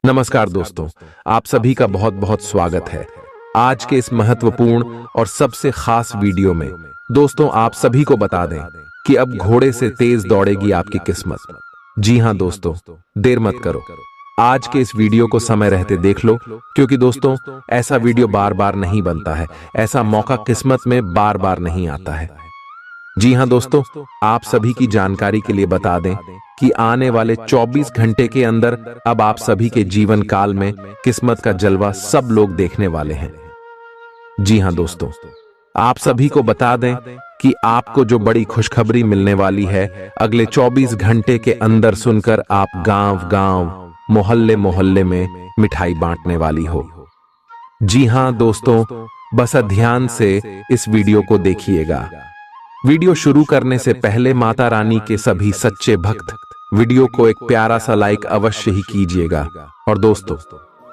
नमस्कार दोस्तों, आप सभी का बहुत बहुत स्वागत है आज के इस महत्वपूर्ण और सबसे खास वीडियो में। दोस्तों, आप सभी को बता दें कि अब घोड़े से तेज दौड़ेगी आपकी किस्मत। जी हां दोस्तों, देर मत करो, आज के इस वीडियो को समय रहते देख लो, क्योंकि दोस्तों ऐसा वीडियो बार बार नहीं बनता है, ऐसा मौका किस्मत में बार बार नहीं आता है। जी हां दोस्तों, आप सभी की जानकारी के लिए बता दें कि आने वाले 24 घंटे के अंदर अब आप सभी के जीवन काल में किस्मत का जलवा सब लोग देखने वाले हैं। जी हां दोस्तों, आप सभी को बता दें कि आपको जो बड़ी खुशखबरी मिलने वाली है अगले 24 घंटे के अंदर सुनकर आप गांव गांव, मोहल्ले मोहल्ले में मिठाई बांटने वाली हो। जी हां दोस्तों, बस ध्यान से इस वीडियो को देखिएगा। वीडियो शुरू करने से पहले माता रानी के सभी सच्चे भक्त वीडियो को एक प्यारा सा लाइक अवश्य ही कीजिएगा। और दोस्तों,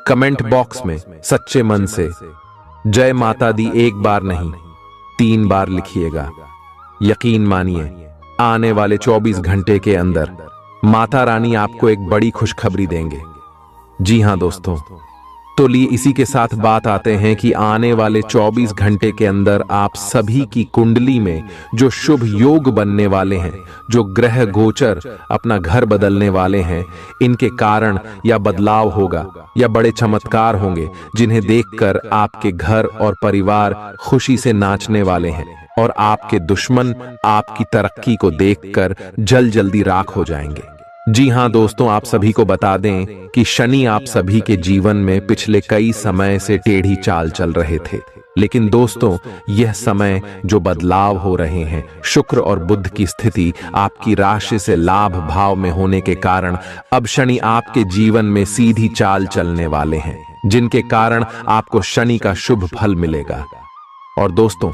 कमेंट बॉक्स में सच्चे मन से जय माता दी एक बार नहीं 3 बार लिखिएगा। यकीन मानिए, आने वाले 24 घंटे के अंदर माता रानी आपको एक बड़ी खुशखबरी देंगे। जी हां दोस्तों, तो लिए इसी के साथ बात आते हैं कि आने वाले 24 घंटे के अंदर आप सभी की कुंडली में जो शुभ योग बनने वाले हैं, जो ग्रह गोचर अपना घर बदलने वाले हैं, इनके कारण या बदलाव होगा या बड़े चमत्कार होंगे जिन्हें देखकर आपके घर और परिवार खुशी से नाचने वाले हैं और आपके दुश्मन आपकी तरक्की को देखकर जल्दी राख हो जाएंगे। जी हां दोस्तों, आप सभी को बता दें कि शनि आप सभी के जीवन में पिछले कई समय से टेढ़ी चाल चल रहे थे, लेकिन दोस्तों यह समय जो बदलाव हो रहे हैं, शुक्र और बुध की स्थिति आपकी राशि से लाभ भाव में होने के कारण अब शनि आपके जीवन में सीधी चाल चलने वाले हैं, जिनके कारण आपको शनि का शुभ फल मिलेगा। और दोस्तों,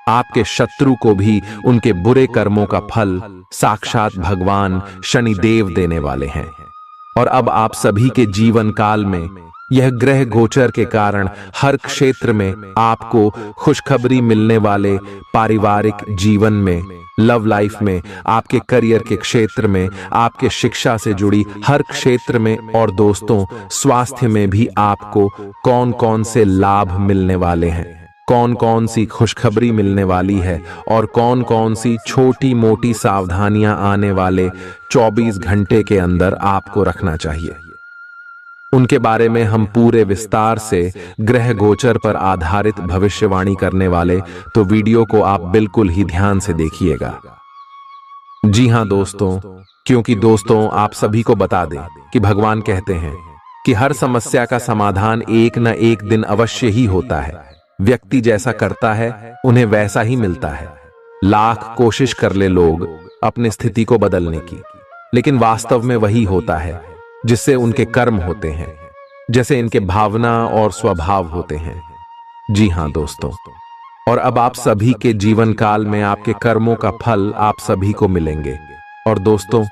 आपके शत्रु को भी उनके बुरे कर्मों का फल साक्षात भगवान शनि देव देने वाले हैं। और अब आप सभी के जीवन काल में यह ग्रह गोचर के कारण हर क्षेत्र में आपको खुशखबरी मिलने वाले, पारिवारिक जीवन में, लव लाइफ में, आपके करियर के क्षेत्र में, आपके शिक्षा से जुड़ी हर क्षेत्र में, और दोस्तों स्वास्थ्य में भी आपको कौन कौन से लाभ मिलने वाले हैं, कौन कौन सी खुशखबरी मिलने वाली है और कौन कौन सी छोटी मोटी सावधानियां आने वाले 24 घंटे के अंदर आपको रखना चाहिए, उनके बारे में हम पूरे विस्तार से ग्रह गोचर पर आधारित भविष्यवाणी करने वाले, तो वीडियो को आप बिल्कुल ही ध्यान से देखिएगा। जी हां दोस्तों, क्योंकि दोस्तों आप सभी को बता दें कि भगवान कहते हैं कि हर समस्या का समाधान एक न एक दिन अवश्य ही होता है। व्यक्ति जैसा करता है उन्हें वैसा ही मिलता है। लाख कोशिश कर ले लोग अपनी स्थिति को बदलने की, लेकिन वास्तव में वही होता है जिससे उनके कर्म होते हैं, जैसे इनके भावना और स्वभाव होते हैं। जी हां दोस्तों, और अब आप सभी के जीवन काल में आपके कर्मों का फल आप सभी को मिलेंगे। और दोस्तों,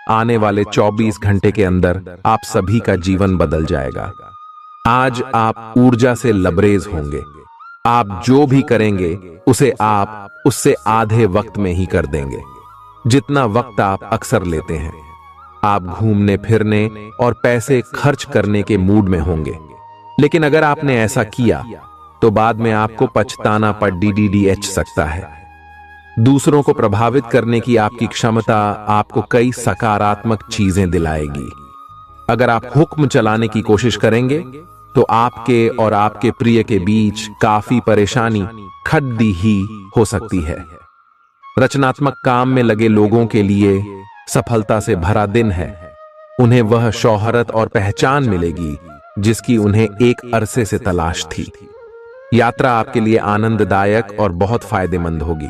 आने वाले 24 घंटे के अंदर आप सभी का जीवन बदल जाएगा। आज आप ऊर्जा से लबरेज होंगे। आप जो भी करेंगे उसे आप उससे आधे वक्त में ही कर देंगे, जितना वक्त आप अक्सर लेते हैं। आप घूमने फिरने और पैसे खर्च करने के मूड में होंगे, लेकिन अगर आपने ऐसा किया तो बाद में आपको पछताना पड़ DDDH सकता है। दूसरों को प्रभावित करने की आपकी क्षमता आपको कई सकारात्मक चीजें दिलाएगी। अगर आप हुक्म चलाने की कोशिश करेंगे तो आपके और आपके प्रिय के बीच काफी परेशानी खड़ी ही हो सकती है। रचनात्मक काम में लगे लोगों के लिए सफलता से भरा दिन है। उन्हें वह शोहरत और पहचान मिलेगी जिसकी उन्हें एक अरसे से तलाश थी। यात्रा आपके लिए आनंददायक और बहुत फायदेमंद होगी।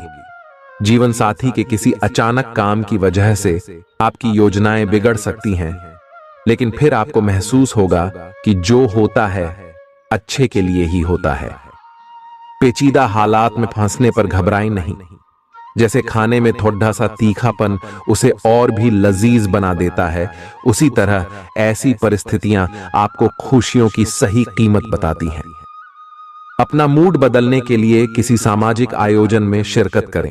जीवन साथी के किसी अचानक काम की वजह से आपकी योजनाएं बिगड़ सकती हैं, लेकिन फिर आपको महसूस होगा कि जो होता है अच्छे के लिए ही होता है। पेचीदा हालात में फंसने पर घबराएं नहीं। जैसे खाने में थोड़ा सा तीखापन उसे और भी लजीज बना देता है, उसी तरह ऐसी परिस्थितियां आपको खुशियों की सही कीमत बताती हैं। अपना मूड बदलने के लिए किसी सामाजिक आयोजन में शिरकत करें।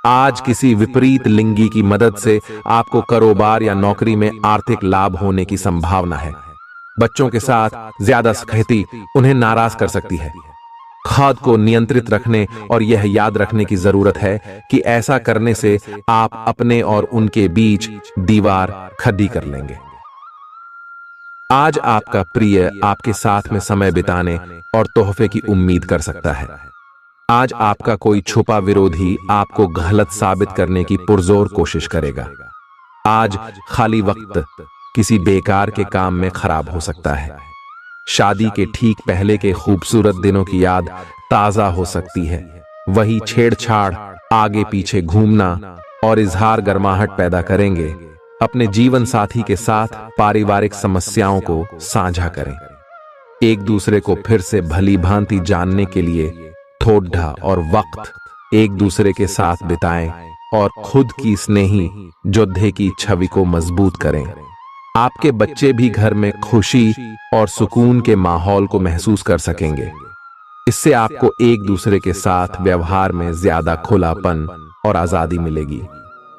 आज किसी विपरीत लिंगी की मदद से आपको कारोबार या नौकरी में आर्थिक लाभ होने की संभावना है। बच्चों के साथ ज्यादा सख्ती उन्हें नाराज कर सकती है। खुद को नियंत्रित रखने और यह याद रखने की जरूरत है कि ऐसा करने से आप अपने और उनके बीच दीवार खड़ी कर लेंगे। आज आपका प्रिय आपके साथ में समय बिताने और तोहफे की उम्मीद कर सकता है। आज आपका कोई छुपा विरोधी आपको गलत साबित करने की पुरजोर कोशिश करेगा। आज खाली वक्त किसी बेकार के काम में खराब हो सकता है। शादी के ठीक पहले के खूबसूरत दिनों की याद ताजा हो सकती है। वही छेड़छाड़, आगे पीछे घूमना और इजहार गर्माहट पैदा करेंगे। अपने जीवन साथी के साथ पारिवारिक समस्याओं को साझा करें। एक दूसरे को फिर से भली भांति जानने के लिए थोड़ा और वक्त एक दूसरे के साथ बिताएं और खुद की स्नेही योद्धे की छवि को मजबूत करें। आपके बच्चे भी घर में खुशी और सुकून के माहौल को महसूस कर सकेंगे। इससे आपको एक दूसरे के साथ व्यवहार में ज्यादा खुलापन और आजादी मिलेगी।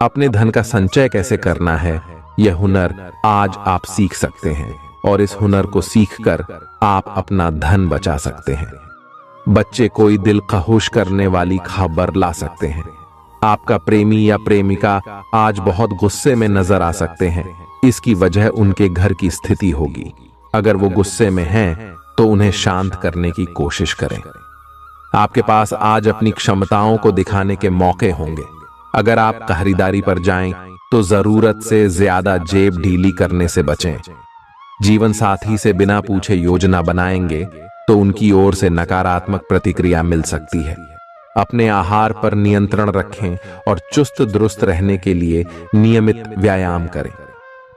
अपने धन का संचय कैसे करना है, यह हुनर आज आप सीख सकते हैं और इस हुनर को सीखकर आप अपना धन बचा सकते हैं। बच्चे कोई दिल खहुश करने वाली खबर ला सकते हैं। आपका प्रेमी या प्रेमिका आज बहुत गुस्से में नजर आ सकते हैं। इसकी वजह उनके घर की स्थिति होगी। अगर वो गुस्से में हैं, तो उन्हें शांत करने की कोशिश करें। आपके पास आज अपनी क्षमताओं को दिखाने के मौके होंगे। अगर आप खरीदारी पर जाएं, तो जरूरत से ज्यादा जेब ढीली करने से बचें। जीवन साथी से बिना पूछे योजना बनाएंगे तो उनकी ओर से नकारात्मक प्रतिक्रिया मिल सकती है। अपने आहार पर नियंत्रण रखें और चुस्त दुरुस्त रहने के लिए नियमित व्यायाम करें।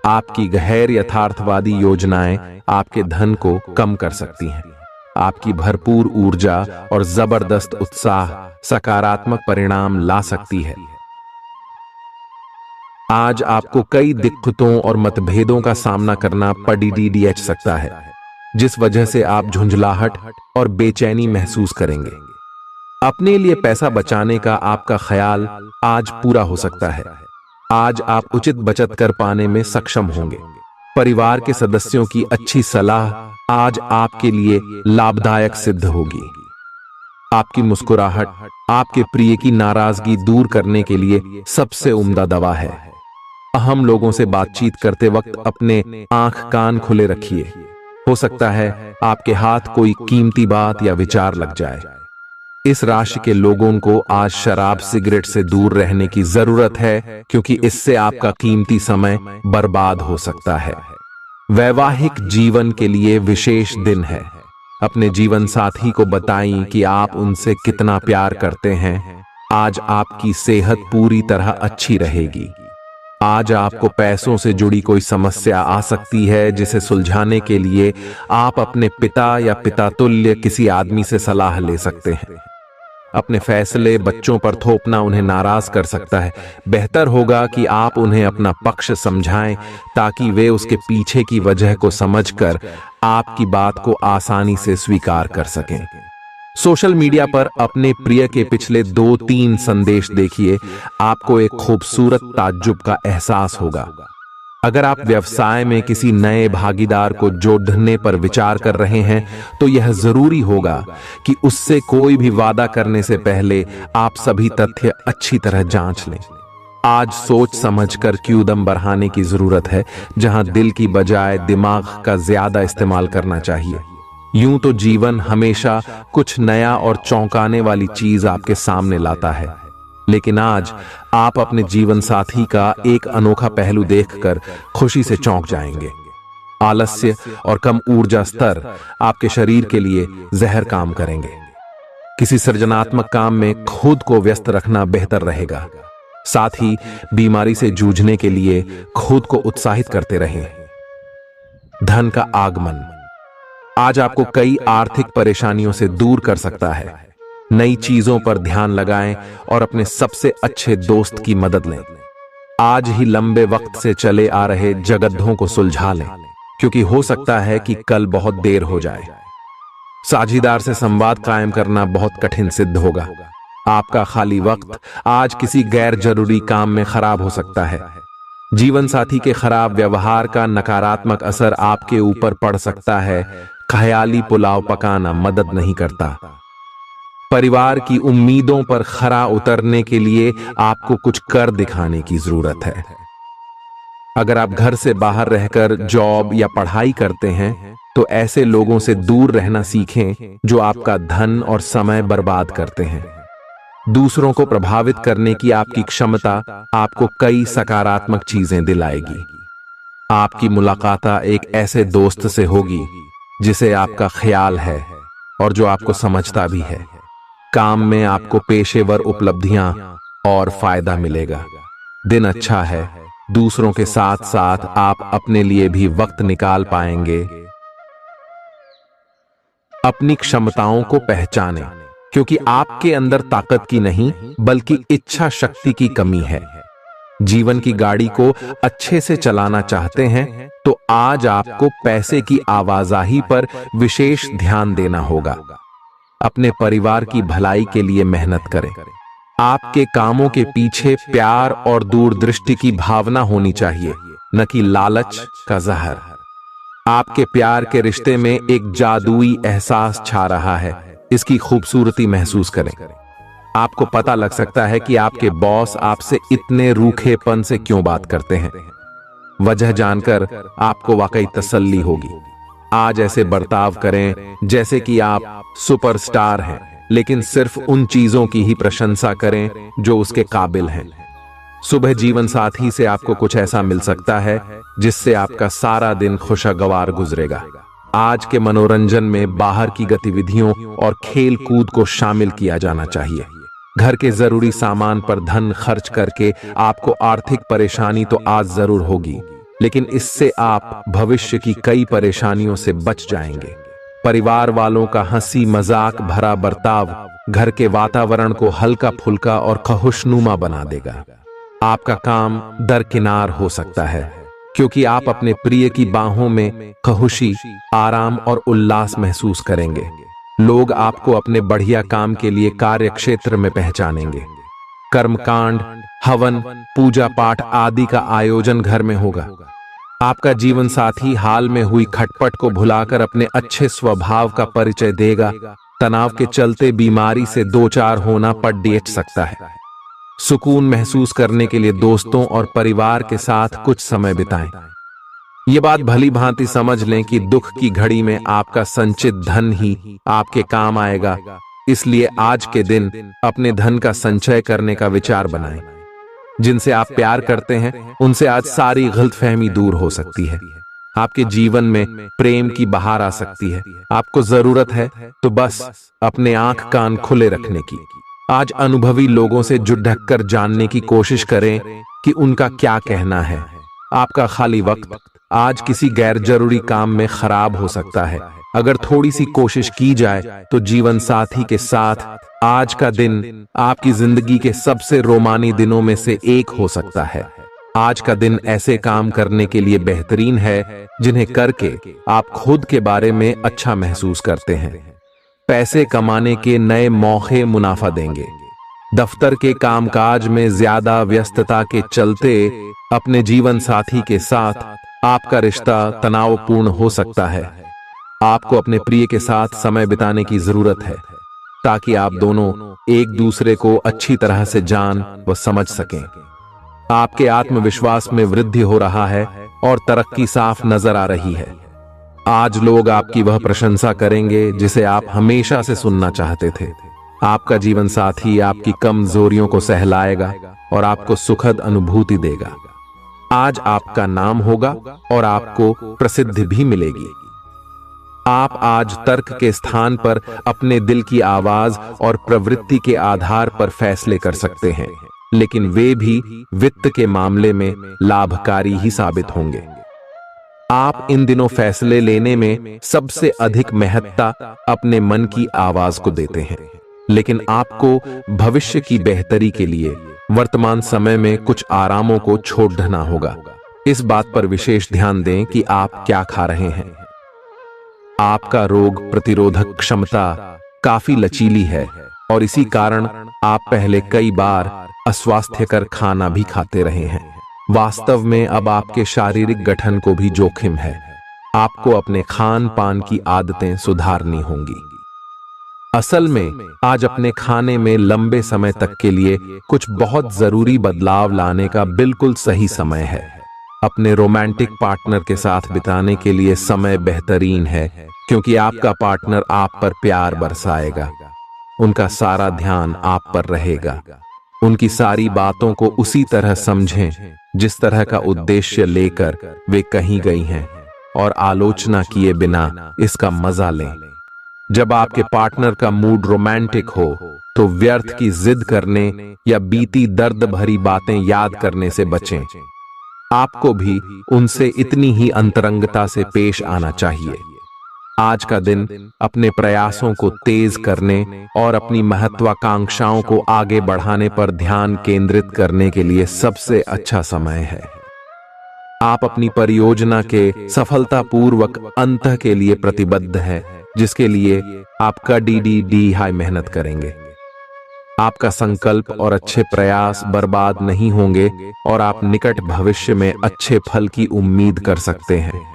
आपकी गैर यथार्थवादी योजनाएं आपके धन को कम कर सकती हैं। आपकी भरपूर ऊर्जा और जबरदस्त उत्साह सकारात्मक परिणाम ला सकती है। आज आपको कई दिक्कतों और मतभेदों का सामना करना पड़ सकता है, जिस वजह से आप झुंझलाहट और बेचैनी महसूस करेंगे। अपने लिए पैसा बचाने का आपका ख्याल आज पूरा हो सकता है। आज आप उचित बचत कर पाने में सक्षम होंगे। परिवार के सदस्यों की अच्छी सलाह आज आपके लिए लाभदायक सिद्ध होगी। आपकी मुस्कुराहट आपके प्रिय की नाराजगी दूर करने के लिए सबसे उम्दा दवा है। अहम लोगों से बातचीत करते वक्त अपने आंख कान खुले रखिए। हो सकता है आपके हाथ कोई कीमती बात या विचार लग जाए। इस राशि के लोगों को आज शराब सिगरेट से दूर रहने की जरूरत है, क्योंकि इससे आपका कीमती समय बर्बाद हो सकता है। वैवाहिक जीवन के लिए विशेष दिन है। अपने जीवन साथी को बताएं कि आप उनसे कितना प्यार करते हैं। आज आपकी सेहत पूरी तरह अच्छी रहेगी। आज आपको पैसों से जुड़ी कोई समस्या आ सकती है, जिसे सुलझाने के लिए आप अपने पिता या पिता तुल्य किसी आदमी से सलाह ले सकते हैं। अपने फैसले बच्चों पर थोपना उन्हें नाराज कर सकता है। बेहतर होगा कि आप उन्हें अपना पक्ष समझाएं, ताकि वे उसके पीछे की वजह को समझकर आपकी बात को आसानी से स्वीकार कर सकें। सोशल मीडिया पर अपने प्रिय के पिछले 2-3 संदेश देखिए। आपको एक खूबसूरत ताज्जुब का एहसास होगा। अगर आप व्यवसाय में किसी नए भागीदार को जोड़ने पर विचार कर रहे हैं, तो यह जरूरी होगा कि उससे कोई भी वादा करने से पहले आप सभी तथ्य अच्छी तरह जांच लें। आज सोच समझकर कदम बढ़ाने की जरूरत है, जहां दिल की बजाय दिमाग का ज्यादा इस्तेमाल करना चाहिए। यूं तो जीवन हमेशा कुछ नया और चौंकाने वाली चीज आपके सामने लाता है, लेकिन आज आप अपने जीवन साथी का एक अनोखा पहलू देखकर खुशी से चौंक जाएंगे। आलस्य और कम ऊर्जा स्तर आपके शरीर के लिए जहर काम करेंगे। किसी सृजनात्मक काम में खुद को व्यस्त रखना बेहतर रहेगा। साथ ही बीमारी से जूझने के लिए खुद को उत्साहित करते रहें। धन का आगमन आज आपको कई आर्थिक परेशानियों से दूर कर सकता है। नई चीजों पर ध्यान लगाएं और अपने सबसे अच्छे दोस्त की मदद लें। आज ही लंबे वक्त से चले आ रहे जगद्धों को सुलझा लें, क्योंकि हो सकता है कि कल बहुत देर हो जाए। साझीदार से संवाद कायम करना बहुत कठिन सिद्ध होगा। आपका खाली वक्त आज किसी गैर जरूरी काम में खराब हो सकता है। जीवन साथी के खराब व्यवहार का नकारात्मक असर आपके ऊपर पड़ सकता है। ख्याली पुलाव पकाना मदद नहीं करता। परिवार की उम्मीदों पर खरा उतरने के लिए आपको कुछ कर दिखाने की जरूरत है। अगर आप घर से बाहर रहकर जॉब या पढ़ाई करते हैं तो ऐसे लोगों से दूर रहना सीखें जो आपका धन और समय बर्बाद करते हैं। दूसरों को प्रभावित करने की आपकी क्षमता आपको कई सकारात्मक चीजें दिलाएगी। आपकी मुलाकात एक ऐसे दोस्त से होगी जिसे आपका ख्याल है और जो आपको समझता भी है। काम में आपको पेशेवर उपलब्धियां और फायदा मिलेगा। दिन अच्छा है। दूसरों के साथ साथ आप अपने लिए भी वक्त निकाल पाएंगे। अपनी क्षमताओं को पहचानें, क्योंकि आपके अंदर ताकत की नहीं बल्कि इच्छा शक्ति की कमी है। जीवन की गाड़ी को अच्छे से चलाना चाहते हैं तो आज आपको पैसे की आवाजाही पर विशेष ध्यान देना होगा। अपने परिवार की भलाई के लिए मेहनत करें। आपके कामों के पीछे प्यार और दूरदृष्टि की भावना होनी चाहिए, न कि लालच का जहर। आपके प्यार के रिश्ते में एक जादुई एहसास छा रहा है। इसकी खूबसूरती महसूस करें। आपको पता लग सकता है कि आपके बॉस आपसे इतने रूखेपन से क्यों बात करते हैं। वजह जानकर आपको वाकई तसल्ली होगी। आज ऐसे बर्ताव करें जैसे कि आप सुपरस्टार हैं, लेकिन सिर्फ उन चीजों की ही प्रशंसा करें जो उसके काबिल हैं। सुबह जीवन साथी से आपको कुछ ऐसा मिल सकता है जिससे आपका सारा दिन खुशगवार गुजरेगा। आज के मनोरंजन में बाहर की गतिविधियों और खेल कूद को शामिल किया जाना चाहिए। घर के जरूरी सामान पर धन खर्च करके आपको आर्थिक परेशानी तो आज जरूर होगी, लेकिन इससे आप भविष्य की कई परेशानियों से बच जाएंगे। परिवार वालों का हंसी मजाक भरा बर्ताव घर के वातावरण को हल्का फुल्का और खुशनुमा बना देगा। आपका काम दरकिनार हो सकता है, क्योंकि आप अपने प्रिय की बाहों में खुशी, आराम और उल्लास महसूस करेंगे। लोग आपको अपने बढ़िया काम के लिए कार्य क्षेत्र में पहचानेंगे। कर्मकांड, हवन, पूजा पाठ आदि का आयोजन घर में होगा। आपका जीवन साथी हाल में हुई खटपट को भुलाकर अपने अच्छे स्वभाव का परिचय देगा। तनाव के चलते बीमारी से दो चार होना पड़ सकता है। सुकून महसूस करने के लिए दोस्तों और परिवार के साथ कुछ समय बिताएं। ये बात भली भांति समझ लें कि दुख की घड़ी में आपका संचित धन ही आपके काम आएगा। इसलिए आज के दिन अपने धन का संचय करने का विचार बनाएं। जिनसे आप प्यार करते हैं उनसे आज सारी गलतफहमी दूर हो सकती है। आपके जीवन में प्रेम की बहार आ सकती है। आपको जरूरत है तो बस अपने आंख कान खुले रखने की। आज अनुभवी लोगों से जुट ढक कर जानने की कोशिश करें कि उनका क्या कहना है। आपका खाली वक्त आज किसी गैर जरूरी काम में खराब हो सकता है। अगर थोड़ी सी कोशिश की जाए तो जीवन साथी के साथ आज का दिन आपकी जिंदगी के सबसे रोमानी दिनों में से एक हो सकता है। आज का दिन ऐसे काम करने के लिए बेहतरीन है जिन्हें करके आप खुद के बारे में अच्छा महसूस करते हैं। पैसे कमाने के नए मौके मुनाफा देंगे। दफ्तर के कामकाज में ज्यादा व्यस्तता के चलते अपने जीवन साथी के साथ आपका रिश्ता तनावपूर्ण हो सकता है। आपको अपने प्रिय के साथ समय बिताने की जरूरत है ताकि आप दोनों एक दूसरे को अच्छी तरह से जान व समझ सकें। आपके आत्मविश्वास में वृद्धि हो रहा है और तरक्की साफ नजर आ रही है। आज लोग आपकी वह प्रशंसा करेंगे जिसे आप हमेशा से सुनना चाहते थे। आपका जीवन साथी आपकी कमजोरियों को सहलाएगा और आपको सुखद अनुभूति देगा। आज आपका नाम होगा और आपको प्रसिद्धि भी मिलेगी। आप आज तर्क के स्थान पर अपने दिल की आवाज और प्रवृत्ति के आधार पर फैसले कर सकते हैं, लेकिन वे भी वित्त के मामले में लाभकारी ही साबित होंगे। आप इन दिनों फैसले लेने में सबसे अधिक महत्ता अपने मन की आवाज को देते हैं, लेकिन आपको भविष्य की बेहतरी के लिए वर्तमान समय में कुछ आरामों को छोड़ना होगा। इस बात पर विशेष ध्यान दें कि आप क्या खा रहे हैं। आपका रोग प्रतिरोधक क्षमता काफी लचीली है और इसी कारण आप पहले कई बार अस्वास्थ्यकर खाना भी खाते रहे हैं। वास्तव में अब आपके शारीरिक गठन को भी जोखिम है। आपको अपने खान पान की आदतें सुधारनी होंगी। असल में आज अपने खाने में लंबे समय तक के लिए कुछ बहुत जरूरी बदलाव लाने का बिल्कुल सही समय है। अपने रोमांटिक पार्टनर के साथ बिताने के लिए समय बेहतरीन है, क्योंकि आपका पार्टनर आप पर प्यार बरसाएगा। उनका सारा ध्यान आप पर रहेगा। उनकी सारी बातों को उसी तरह समझें जिस तरह का उद्देश्य लेकर वे कहीं गई हैं, और आलोचना किए बिना इसका मजा लें। जब आपके पार्टनर का मूड रोमांटिक हो तो व्यर्थ की जिद करने या बीती दर्द भरी बातें याद करने से बचें। आपको भी उनसे इतनी ही अंतरंगता से पेश आना चाहिए। आज का दिन अपने प्रयासों को तेज करने और अपनी महत्वाकांक्षाओं को आगे बढ़ाने पर ध्यान केंद्रित करने के लिए सबसे अच्छा समय है। आप अपनी परियोजना के सफलतापूर्वक अंत के लिए प्रतिबद्ध हैं, जिसके लिए आप कड़ी हाई मेहनत करेंगे। आपका संकल्प और अच्छे प्रयास बर्बाद नहीं होंगे और आप निकट भविष्य में अच्छे फल की उम्मीद कर सकते हैं।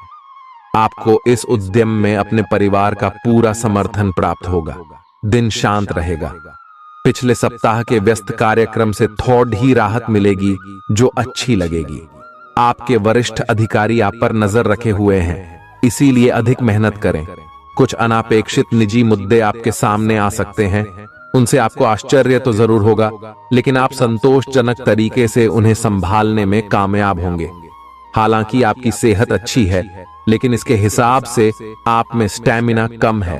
आपको इस उद्यम में अपने परिवार का पूरा समर्थन प्राप्त होगा। दिन शांत रहेगा। पिछले सप्ताह के व्यस्त कार्यक्रम से थोड़ी ही राहत मिलेगी, जो अच्छी लगेगी। आपके वरिष्ठ अधिकारी आप पर नजर रखे हुए हैं, इसीलिए अधिक मेहनत करें। कुछ अनापेक्षित निजी मुद्दे आपके सामने आ सकते हैं। उनसे आपको आश्चर्य तो जरूर होगा, लेकिन आप संतोषजनक तरीके से उन्हें संभालने में कामयाब होंगे। हालांकि आपकी सेहत अच्छी है, लेकिन इसके हिसाब से आप में स्टैमिना कम है।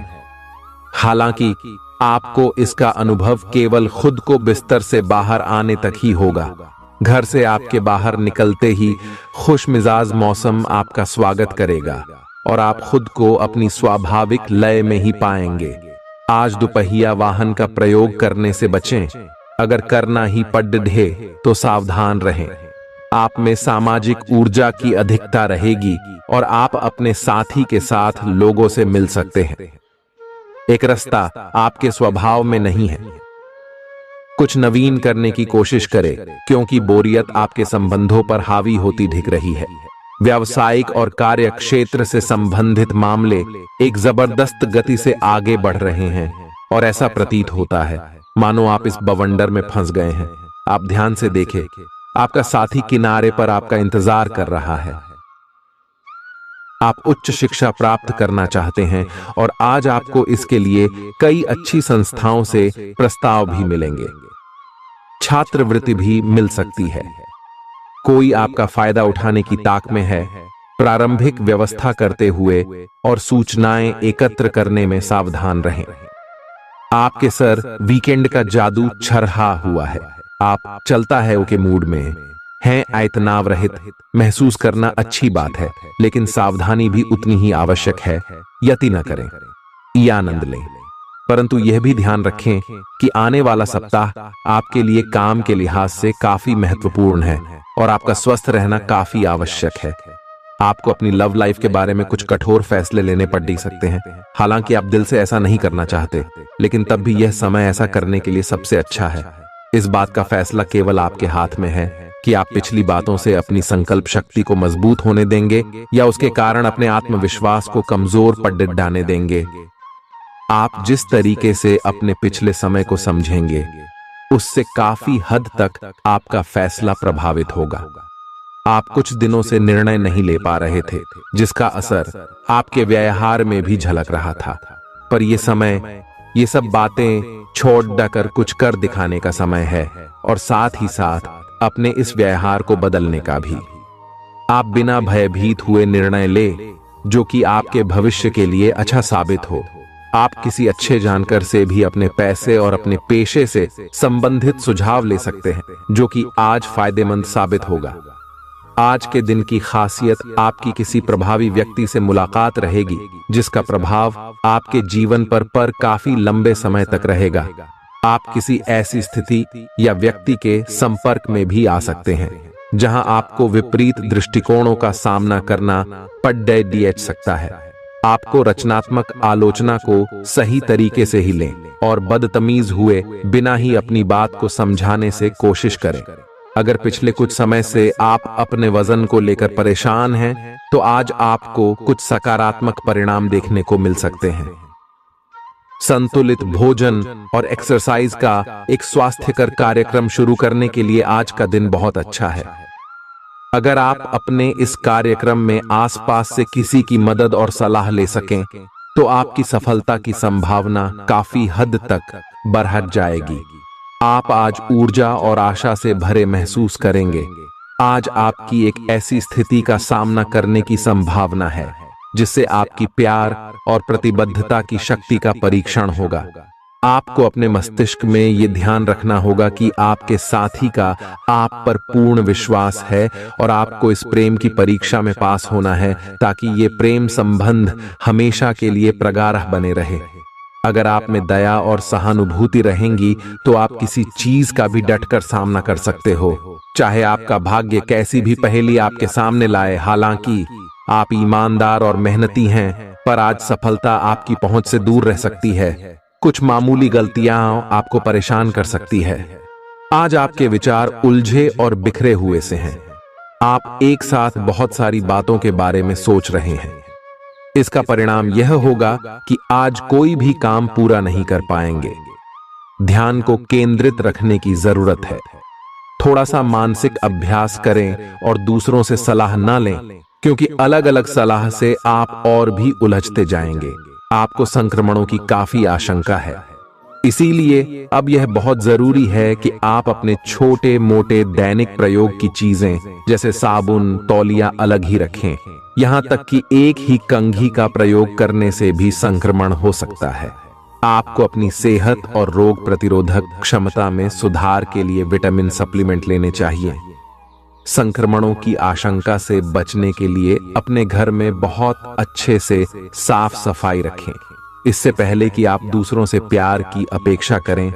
हालांकि आपको इसका अनुभव केवल खुद को बिस्तर से बाहर आने तक ही होगा। घर से आपके बाहर निकलते ही खुश मिजाज मौसम आपका स्वागत करेगा और आप खुद को अपनी स्वाभाविक लय में ही पाएंगे। आज दुपहिया वाहन का प्रयोग करने से बचें। अगर करना ही पड़े तो सावधान रहें। आप में सामाजिक ऊर्जा की अधिकता रहेगी और आप अपने साथी के साथ लोगों से मिल सकते हैं। एक रास्ता आपके स्वभाव में नहीं है। कुछ नवीन करने की कोशिश करें, क्योंकि बोरियत आपके संबंधों पर हावी होती दिख रही है। व्यावसायिक और कार्य क्षेत्र से संबंधित मामले एक जबरदस्त गति से आगे बढ़ रहे हैं और ऐसा प्रतीत होता है मानो आप इस बवंडर में फंस गए हैं। आप ध्यान से देखें, आपका साथी किनारे पर आपका इंतजार कर रहा है। आप उच्च शिक्षा प्राप्त करना चाहते हैं और आज आपको इसके लिए कई अच्छी संस्थाओं से प्रस्ताव भी मिलेंगे। छात्रवृत्ति भी मिल सकती है। कोई आपका फायदा उठाने की ताक में है। प्रारंभिक व्यवस्था करते हुए और सूचनाएं एकत्र करने में सावधान रहें। आपके सर वीकेंड का जादू छरहा हुआ है। आप चलता है के मूड में हैं। तनाव रहित महसूस करना अच्छी बात है, लेकिन सावधानी भी उतनी ही आवश्यक है। यति न करें, या आनंद लें, परंतु यह भी ध्यान रखें कि आने वाला सप्ताह आपके लिए काम के लिहाज से काफी महत्वपूर्ण है और आपका स्वस्थ रहना काफी आवश्यक है। आपको अपनी लव लाइफ के बारे में कुछ कठोर फैसले लेने पड़ सकते हैं। हालांकि आप दिल से ऐसा नहीं करना चाहते, लेकिन तब भी यह समय ऐसा करने के लिए सबसे अच्छा है। इस बात का फैसला केवल आपके हाथ में है कि आप पिछली बातों से अपनी संकल्प शक्ति को मजबूत होने देंगे या उसके कारण अपने आत्मविश्वास को कमजोर पड़ डालने देंगे। आप जिस तरीके से अपने पिछले समय को समझेंगे, उससे काफी हद तक आपका फैसला प्रभावित होगा। आप कुछ दिनों से निर्णय नहीं ले पा रहे थे, जिसका असर आपके व्यवहार में भी झलक रहा था। पर यह समय ये सब बातें छोड़ देकर कुछ कर दिखाने का समय है और साथ ही साथ अपने इस व्यवहार को बदलने का भी। आप बिना भयभीत हुए निर्णय ले जो कि आपके भविष्य के लिए अच्छा साबित हो। आप किसी अच्छे जानकार से भी अपने पैसे और अपने पेशे से संबंधित सुझाव ले सकते हैं, जो कि आज फायदेमंद साबित होगा। आज के दिन की खासियत आपकी किसी प्रभावी व्यक्ति से मुलाकात रहेगी, जिसका प्रभाव आपके जीवन पर काफी लंबे समय तक रहेगा। आप किसी ऐसी स्थिति या व्यक्ति के संपर्क में भी आ सकते हैं जहां आपको विपरीत दृष्टिकोणों का सामना करना पड़ सकता है। आपको रचनात्मक आलोचना को सही तरीके से ही लें और बदतमीज हुए बिना ही अपनी बात को समझाने से कोशिश करें। अगर पिछले कुछ समय से आप अपने वजन को लेकर परेशान हैं, तो आज आपको कुछ सकारात्मक परिणाम देखने को मिल सकते हैं। संतुलित भोजन और एक्सरसाइज का एक स्वास्थ्यकर कार्यक्रम शुरू करने के लिए आज का दिन बहुत अच्छा है। अगर आप अपने इस कार्यक्रम में आसपास से किसी की मदद और सलाह ले सकें, तो आपकी सफलता की संभावना काफी हद तक बढ़ जाएगी। आप आज ऊर्जा और आशा से भरे महसूस करेंगे। आज आपकी एक ऐसी स्थिति का सामना करने की संभावना है जिससे आपकी प्यार और प्रतिबद्धता की शक्ति का परीक्षण होगा। आपको अपने मस्तिष्क में ये ध्यान रखना होगा कि आपके साथी का आप पर पूर्ण विश्वास है और आपको इस प्रेम की परीक्षा में पास होना है ताकि ये प्रेम संबंध हमेशा के लिए प्रगाढ़ बने रहे। अगर आप में दया और सहानुभूति रहेंगी तो आप किसी चीज का भी डटकर सामना कर सकते हो, चाहे आपका भाग्य कैसी भी पहेली आपके सामने लाए। हालांकि आप ईमानदार और मेहनती हैं, पर आज सफलता आपकी पहुंच से दूर रह सकती है। कुछ मामूली गलतियां आपको परेशान कर सकती है। आज आपके विचार उलझे और बिखरे हुए से हैं। आप एक साथ बहुत सारी बातों के बारे में सोच रहे हैं। इसका परिणाम यह होगा कि आज कोई भी काम पूरा नहीं कर पाएंगे। ध्यान को केंद्रित रखने की जरूरत है। थोड़ा सा मानसिक अभ्यास करें और दूसरों से सलाह ना लें, क्योंकि अलग अलग सलाह से आप और भी उलझते जाएंगे। आपको संक्रमणों की काफी आशंका है, इसीलिए अब यह बहुत जरूरी है कि आप अपने छोटे मोटे दैनिक प्रयोग की चीजें जैसे साबुन, तौलिया अलग ही रखें। यहां तक कि एक ही कंघी का प्रयोग करने से भी संक्रमण हो सकता है। आपको अपनी सेहत और रोग प्रतिरोधक क्षमता में सुधार के लिए विटामिन सप्लीमेंट लेने चाहिए। संक्रमणों की आशंका से बचने के लिए अपने घर में बहुत अच्छे से साफ सफाई रखें। इससे पहले कि आप दूसरों से प्यार की अपेक्षा करें,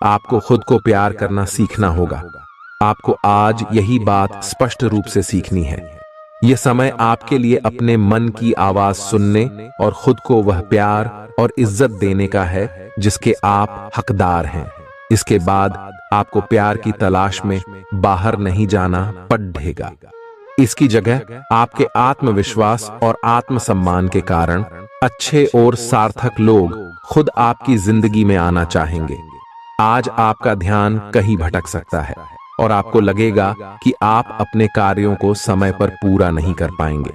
आपको खुद को प्यार करना सीखना होगा। आपको आज यही बात स्पष्ट रूप से सीखनी है। यह समय आपके लिए अपने मन की आवाज सुनने और खुद को वह प्यार और इज्जत देने का है जिसके आप हकदार हैं। इसके बाद आपको प्यार की तलाश में बाहर नहीं जाना पड़ेगा। इसकी जगह आपके आत्मविश्वास और आत्मसम्मान के कारण अच्छे और सार्थक लोग खुद आपकी जिंदगी में आना चाहेंगे। आज आपका ध्यान कहीं भटक सकता है और आपको लगेगा कि आप अपने कार्यों को समय पर पूरा नहीं कर पाएंगे।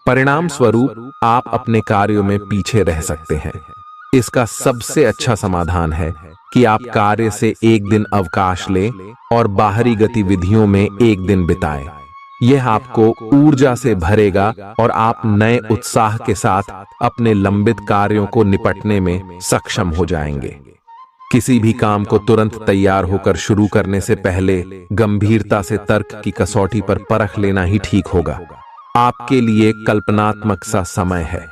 परिणाम स्वरूप आप अपने कार्यों में पीछे रह सकते हैं। इसका सबसे अच्छा समाधान है कि आप कार्य से एक दिन अवकाश लें और बाहरी गतिविधियों में एक दिन बिताएं। यह आपको ऊर्जा से भरेगा और आप नए उत्साह के साथ अपने लंबित कार्यों को निपटने में सक्षम हो जाएंगे। किसी भी काम को तुरंत तैयार होकर शुरू करने से पहले गंभीरता से तर्क की कसौटी पर परख लेना ही ठीक होगा। आपके लिए कल्पनात्मक सा समय है,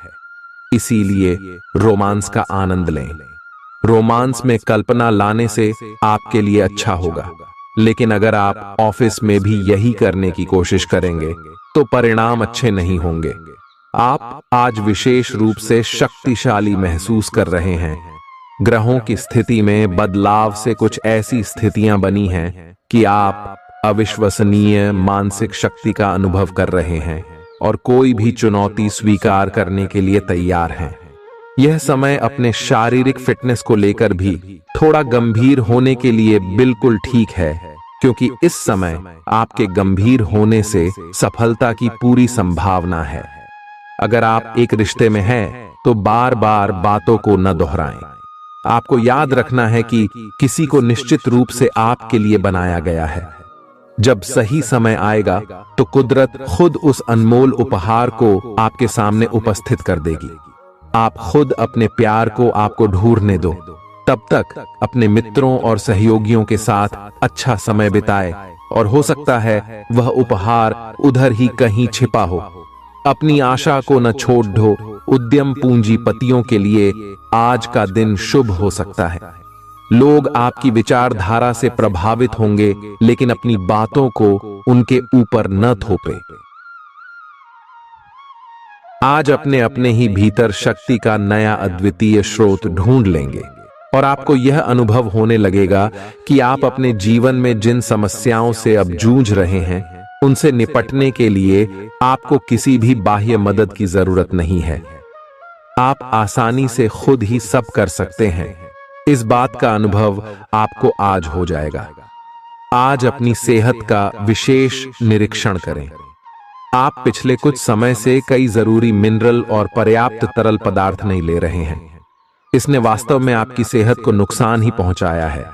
इसीलिए रोमांस का आनंद लें। रोमांस में कल्पना लाने से आपके लिए अच्छा होगा, लेकिन अगर आप ऑफिस में भी यही करने की कोशिश करेंगे तो परिणाम अच्छे नहीं होंगे। आप आज विशेष रूप से शक्तिशाली महसूस कर रहे हैं। ग्रहों की स्थिति में बदलाव से कुछ ऐसी स्थितियां बनी हैं कि आप अविश्वसनीय मानसिक शक्ति का अनुभव कर रहे हैं और कोई भी चुनौती स्वीकार करने के लिए तैयार हैं। यह समय अपने शारीरिक फिटनेस को लेकर भी थोड़ा गंभीर होने के लिए बिल्कुल ठीक है, क्योंकि इस समय आपके गंभीर होने से सफलता की पूरी संभावना है। अगर आप एक रिश्ते में हैं तो बार बार बातों को न दोहराएं। आपको याद रखना है कि किसी को निश्चित रूप से आपके लिए बनाया गया है। जब सही समय आएगा तो कुदरत खुद उस अनमोल उपहार को आपके सामने उपस्थित कर देगी। आप खुद अपने प्यार को आपको ढूंढने दो। तब तक अपने मित्रों और सहयोगियों के साथ अच्छा समय बिताएं और हो सकता है वह उपहार उधर ही कहीं छिपा हो। अपनी आशा को न छोड़ दो। उद्यम पूंजीपतियों के लिए आज का दिन शुभ हो सकता है। लोग आपकी विचारधारा से प्रभावित होंगे, लेकिन अपनी बातों को उनके ऊपर न थोपे। आज अपने अपने ही भीतर शक्ति का नया अद्वितीय स्रोत ढूंढ लेंगे। और आपको यह अनुभव होने लगेगा कि आप अपने जीवन में जिन समस्याओं से अब जूझ रहे हैं, उनसे निपटने के लिए आपको किसी भी बाह्य मदद की जरूरत नहीं है। आप आसानी से खुद ही सब कर सकते हैं। इस बात का अनुभव आपको आज हो जाएगा। आज अपनी सेहत का विशेष निरीक्षण करें। आप पिछले कुछ समय से कई जरूरी मिनरल और पर्याप्त तरल पदार्थ नहीं ले रहे हैं। इसने वास्तव में आपकी सेहत को नुकसान ही पहुंचाया है,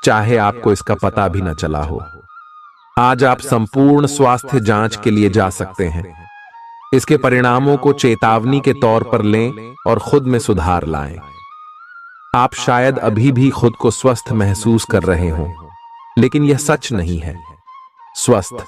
चाहे आपको इसका पता भी न चला हो। आज आप संपूर्ण स्वास्थ्य जांच के लिए जा सकते हैं। इसके परिणामों को चेतावनी के तौर पर लें और खुद में सुधार लाएं। आप शायद अभी भी खुद को स्वस्थ महसूस कर रहे हों, लेकिन यह सच नहीं है। स्वस्थ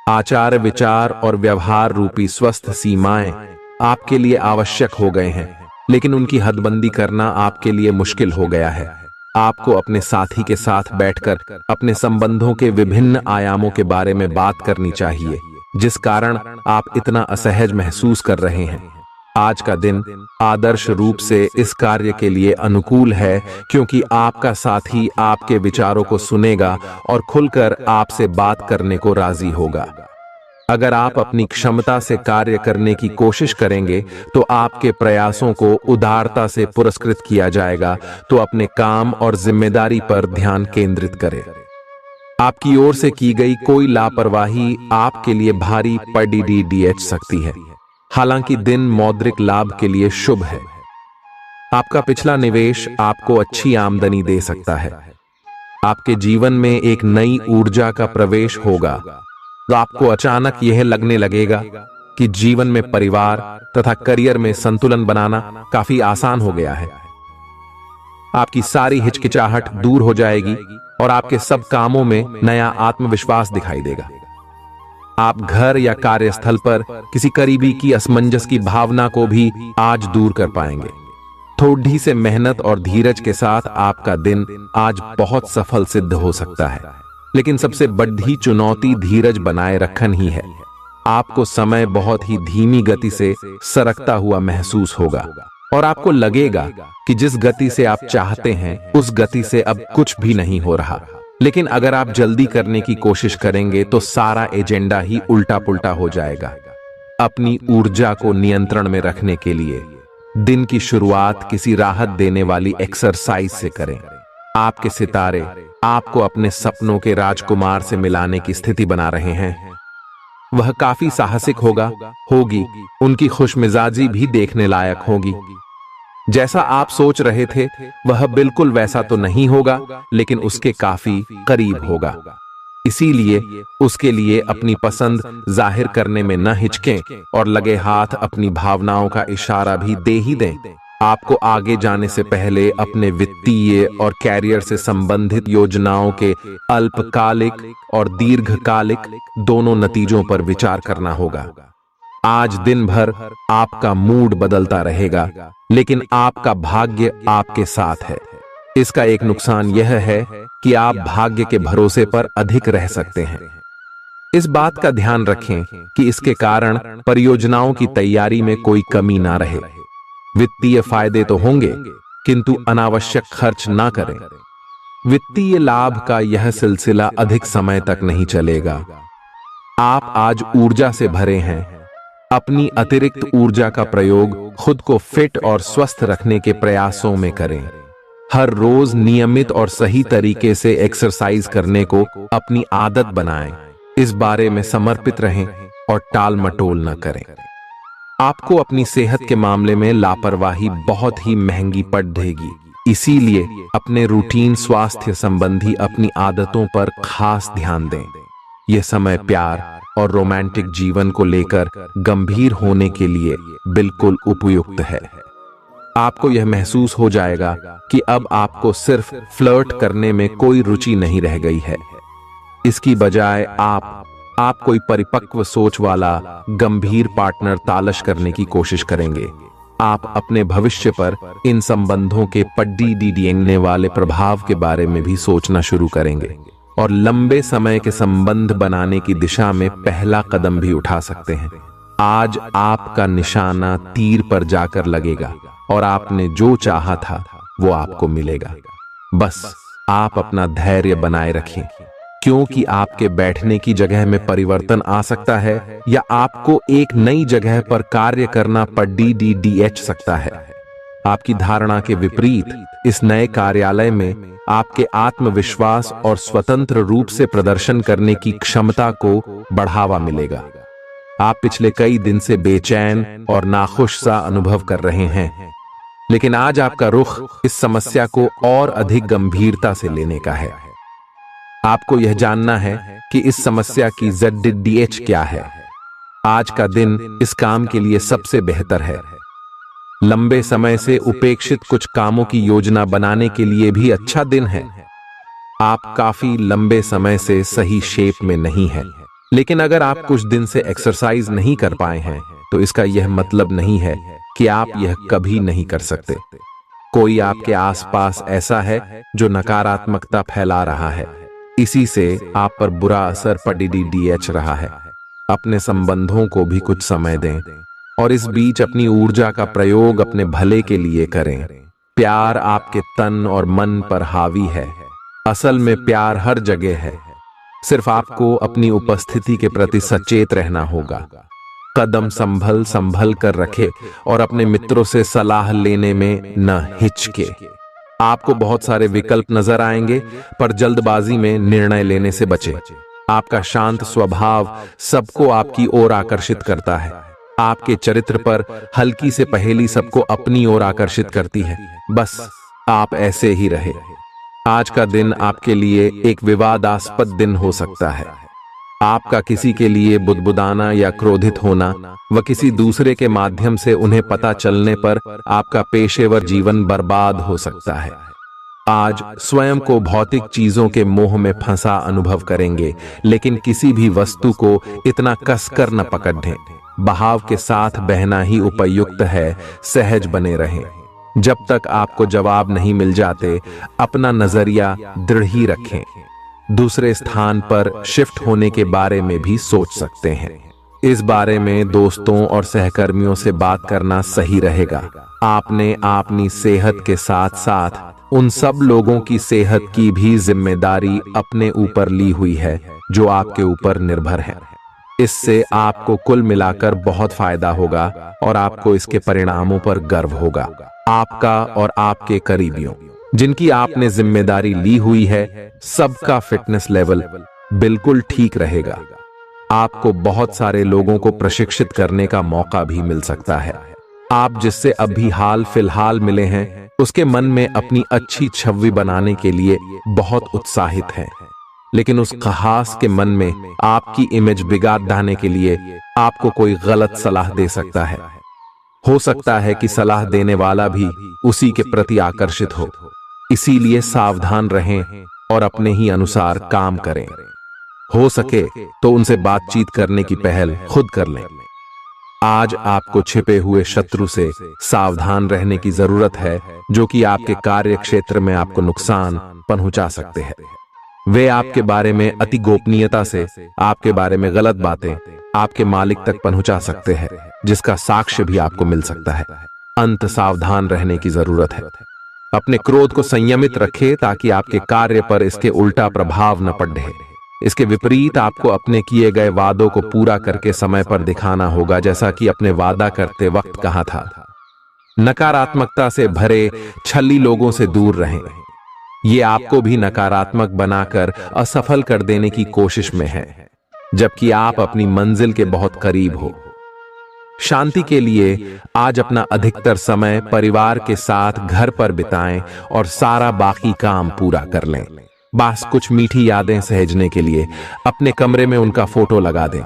आचार, विचार और व्यवहार रूपी स्वस्थ सीमाएं आपके लिए आवश्यक हो गए हैं, लेकिन उनकी हदबंदी करना आपके लिए मुश्किल हो गया है। आपको अपने साथी के साथ बैठकर अपने संबंधों के विभिन्न आयामों के बारे में बात करनी चाहिए, जिस कारण आप इतना असहज महसूस कर रहे हैं। आज का दिन आदर्श रूप से इस कार्य के लिए अनुकूल है, क्योंकि आपका साथी आपके विचारों को सुनेगा और खुलकर आपसे बात करने को राजी होगा। अगर आप अपनी क्षमता से कार्य करने की कोशिश करेंगे तो आपके प्रयासों को उदारता से पुरस्कृत किया जाएगा। तो अपने काम और जिम्मेदारी पर ध्यान केंद्रित करें। आपकी ओर से की गई कोई लापरवाही आपके लिए भारी पड़ सकती है। हालांकि दिन मौद्रिक लाभ के लिए शुभ है। आपका पिछला निवेश आपको अच्छी आमदनी दे सकता है। आपके जीवन में एक नई ऊर्जा का प्रवेश होगा, तो आपको अचानक यह लगने लगेगा कि जीवन में परिवार तथा करियर में संतुलन बनाना काफी आसान हो गया है। आपकी सारी हिचकिचाहट दूर हो जाएगी और आपके सब कामों में नया आत्मविश्वास दिखाई देगा। आप घर या कार्यस्थल पर किसी करीबी की असमंजस की भावना को भी आज दूर कर पाएंगे। थोड़ी से मेहनत और धीरज के साथ आपका दिन आज बहुत सफल सिद्ध हो सकता है, लेकिन सबसे बड़ी चुनौती धीरज बनाए रखना ही है। आपको समय बहुत ही धीमी गति से सरकता हुआ महसूस होगा और आपको लगेगा कि जिस गति से आप चाहते हैं उस गति से अब कुछ भी नहीं हो रहा। लेकिन अगर आप जल्दी करने की कोशिश करेंगे तो सारा एजेंडा ही उल्टा पुल्टा हो जाएगा। अपनी ऊर्जा को नियंत्रण में रखने के लिए दिन की शुरुआत किसी राहत देने वाली एक्सरसाइज से करें। आपके सितारे आपको अपने सपनों के राजकुमार से मिलाने की स्थिति बना रहे हैं। वह काफी साहसिक होगी। उनकी खुशमिजाजी भी देखने लायक होगी। जैसा आप सोच रहे थे वह बिल्कुल वैसा तो नहीं होगा, लेकिन उसके काफी करीब होगा। इसीलिए उसके लिए अपनी पसंद जाहिर करने में न हिचकें और लगे हाथ अपनी भावनाओं का इशारा भी दे ही दें। आपको आगे जाने से पहले अपने वित्तीय और कैरियर से संबंधित योजनाओं के अल्पकालिक और दीर्घकालिक दोनों नतीजों पर विचार करना होगा। आज दिन भर आपका मूड बदलता रहेगा, लेकिन आपका भाग्य आपके साथ है। इसका एक नुकसान यह है कि आप भाग्य के भरोसे पर अधिक रह सकते हैं। इस बात का ध्यान रखें कि इसके कारण परियोजनाओं की तैयारी में कोई कमी ना रहे। वित्तीय फायदे तो होंगे, किंतु अनावश्यक खर्च ना करें। वित्तीय लाभ का यह सिलसिला अधिक समय तक नहीं चलेगा। आप आज ऊर्जा से भरे हैं। अपनी अतिरिक्त ऊर्जा का प्रयोग खुद को फिट और स्वस्थ रखने के प्रयासों में करें। हर रोज नियमित और सही तरीके से एक्सरसाइज करने को अपनी आदत बनाएं। इस बारे में समर्पित रहें और टाल मटोल न करें। आपको अपनी सेहत के मामले में लापरवाही बहुत ही महंगी पड़ेगी। इसीलिए अपने रूटीन स्वास्थ्य संबंधी अपनी आदतों पर खास ध्यान दें। यह समय प्यार और रोमांटिक जीवन को लेकर गंभीर होने के लिए बिल्कुल उपयुक्त है। आपको यह महसूस हो जाएगा कि अब आपको सिर्फ फ्लर्ट करने में कोई रुचि नहीं रह गई है। इसकी बजाय आप कोई परिपक्व सोच वाला गंभीर पार्टनर तलाश करने की कोशिश करेंगे। आप अपने भविष्य पर इन संबंधों के पड़ने वाले प्रभाव के बारे में भी सोचना शुरू करेंगे और लंबे समय के संबंध बनाने की दिशा में पहला कदम भी उठा सकते हैं। आज आपका निशाना तीर पर जाकर लगेगा और आपने जो चाहा था वो आपको मिलेगा। बस आप अपना धैर्य बनाए रखें, क्योंकि आपके बैठने की जगह में परिवर्तन आ सकता है या आपको एक नई जगह पर कार्य करना पड़ सकता है। आपकी धारणा के विपरीत इस नए कार्यालय में आपके आत्मविश्वास और स्वतंत्र रूप से प्रदर्शन करने की क्षमता को बढ़ावा मिलेगा। आप पिछले कई दिन से बेचैन और नाखुश सा अनुभव कर रहे हैं, लेकिन आज आपका रुख इस समस्या को और अधिक गंभीरता से लेने का है। आपको यह जानना है कि इस समस्या की ZDH क्या है। आज का दिन इस काम के लिए सबसे बेहतर है। लंबे समय से उपेक्षित कुछ कामों की योजना बनाने के लिए भी अच्छा दिन है। आप काफी लंबे समय से सही शेप में नहीं हैं, लेकिन अगर आप कुछ दिन से एक्सरसाइज नहीं कर पाए हैं तो इसका यह मतलब नहीं है कि आप यह कभी नहीं कर सकते। कोई आपके आसपास ऐसा है जो नकारात्मकता फैला रहा है, इसी से आप पर बुरा असर पड़ रहा है। अपने संबंधों को भी कुछ समय दें और इस बीच अपनी ऊर्जा का प्रयोग अपने भले के लिए करें। प्यार आपके तन और मन पर हावी है। असल में प्यार हर जगह है, सिर्फ आपको अपनी उपस्थिति के प्रति सचेत रहना होगा। कदम संभल संभल कर रखे और अपने मित्रों से सलाह लेने में न हिचके। आपको बहुत सारे विकल्प नजर आएंगे, पर जल्दबाजी में निर्णय लेने से बचें। आपका शांत स्वभाव सबको आपकी ओर आकर्षित करता है। आपके चरित्र पर हल्की से पहेली सबको अपनी ओर आकर्षित करती है। बस आप ऐसे ही रहे। आज का दिन आपके लिए एक विवादास्पद दिन हो सकता है। आपका किसी के लिए बुदबुदाना या क्रोधित होना व किसी दूसरे के माध्यम से उन्हें पता चलने पर आपका पेशेवर जीवन बर्बाद हो सकता है। आज स्वयं को भौतिक चीजों के मोह में फंसा अनुभव करेंगे, लेकिन किसी भी वस्तु को इतना कसकर न पकड़ें। बहाव के साथ बहना ही उपयुक्त है। सहज बने रहें। जब तक आपको जवाब नहीं मिल जाते, अपना नजरिया दृढ़ ही रखें। दूसरे स्थान पर शिफ्ट होने के बारे में भी सोच सकते हैं। इस बारे में दोस्तों और सहकर्मियों से बात करना सही रहेगा। आपने अपनी सेहत के साथ साथ उन सब लोगों की सेहत की भी जिम्मेदारी अपने ऊपर ली हुई है जो आपके ऊपर निर्भर है। इससे आपको कुल मिलाकर बहुत फायदा होगा और आपको इसके परिणामों पर गर्व होगा। आपका और आपके करीबियों जिनकी आपने जिम्मेदारी ली हुई है, सबका फिटनेस लेवल बिल्कुल ठीक रहेगा। आपको बहुत सारे लोगों को प्रशिक्षित करने का मौका भी मिल सकता है। आप जिससे अभी हाल फिलहाल मिले हैं, उसके मन में अपनी अच्छी छवि बनाने के लिए बहुत उत्साहित हैं, लेकिन उस खास के मन में आपकी इमेज बिगाड़ डालने के लिए आपको कोई गलत सलाह दे सकता है। हो सकता है कि सलाह देने वाला भी उसी के प्रति आकर्षित हो। इसीलिए सावधान रहें और अपने ही अनुसार काम करें। हो सके तो उनसे बातचीत करने की पहल खुद कर लें। आज आपको छिपे हुए शत्रु से सावधान रहने की जरूरत है, जो कि आपके कार्य क्षेत्र में आपको नुकसान पहुंचा सकते हैं। वे आपके बारे में अति गोपनीयता से आपके बारे में गलत बातें आपके मालिक तक पहुंचा सकते हैं, जिसका साक्ष्य भी आपको मिल सकता है। अंत सावधान रहने की जरूरत है। अपने क्रोध को संयमित रखें ताकि आपके कार्य पर इसके उल्टा प्रभाव न पड़े। इसके विपरीत आपको अपने किए गए वादों को पूरा करके समय पर दिखाना होगा, जैसा कि अपने वादा करते वक्त कहा था। नकारात्मकता से भरे छली लोगों से दूर रहें। ये आपको भी नकारात्मक बनाकर असफल कर देने की कोशिश में है, जबकि आप अपनी मंजिल के बहुत करीब हो। शांति के लिए आज अपना अधिकतर समय परिवार के साथ घर पर बिताएं और सारा बाकी काम पूरा कर लें। बस कुछ मीठी यादें सहेजने के लिए अपने कमरे में उनका फोटो लगा दें।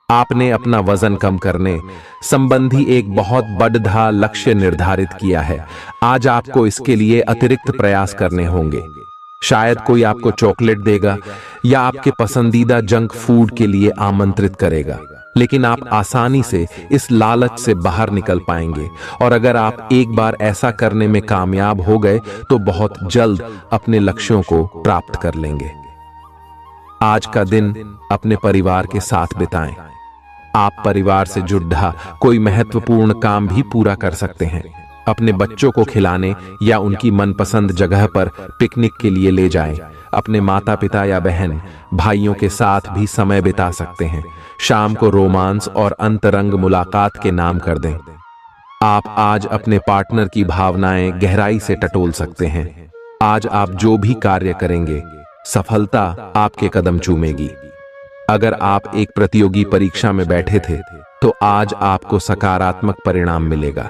आपने अपना वजन कम करने संबंधी एक बहुत बड़ा लक्ष्य निर्धारित किया है। आज आपको इसके लिए अतिरिक्त प्रयास करने होंगे। शायद कोई आपको चॉकलेट देगा या आपके पसंदीदा जंक फूड के लिए आमंत्रित करेगा, लेकिन आप आसानी से इस लालच से बाहर निकल पाएंगे। और अगर आप एक बार ऐसा करने में कामयाब हो गए तो बहुत जल्द अपने लक्ष्यों को प्राप्त कर लेंगे। आज का दिन अपने परिवार के साथ बिताएं। आप परिवार से जुड़ा कोई महत्वपूर्ण काम भी पूरा कर सकते हैं। अपने बच्चों को खिलाने या उनकी मनपसंद जगह पर पिकनिक के लिए ले जाएं। अपने माता पिता या बहन भाइयों के साथ भी समय बिता सकते हैं। शाम को रोमांस और अंतरंग मुलाकात के नाम कर दें। आप आज अपने पार्टनर की भावनाएं गहराई से टटोल सकते हैं। आज आप जो भी कार्य करेंगे, सफलता आपके कदम चूमेगी। अगर आप एक प्रतियोगी परीक्षा में बैठे थे, तो आज आपको सकारात्मक परिणाम मिलेगा।